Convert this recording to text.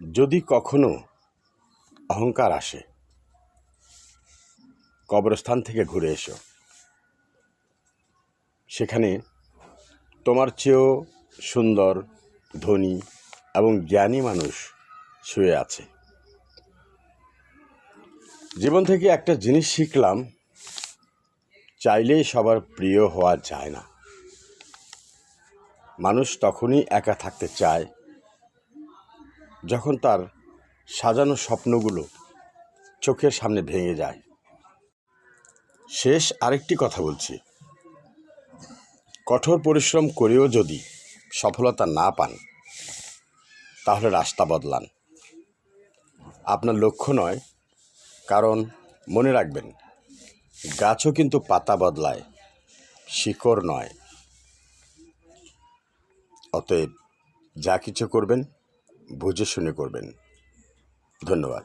যদি কখনো অহংকার আসে, কবরস্থান থেকে ঘুরে এসো। সেখানে তোমার চেয়েও সুন্দর, ধনী এবং জ্ঞানী মানুষ শুয়ে আছে। জীবন থেকে একটা জিনিস শিখলাম, চাইলেই সবার প্রিয় হওয়া যায় না। মানুষ তখনই একা থাকতে চায় যখন তার সাজানো স্বপ্নগুলো চোখের সামনে ভেঙে যায়। শেষ আরেকটি কথা বলছি, কঠোর পরিশ্রম করেও যদি সফলতা না পান, তাহলে রাস্তা বদলান। আপনার লক্ষ্য নয়, কারণ মনে রাখবেন, গাছও কিন্তু পাতা বদলায়, শিকড় নয়। অতএব যা কিছু করবেন বুঝে শুনে করবেন। ধন্যবাদ।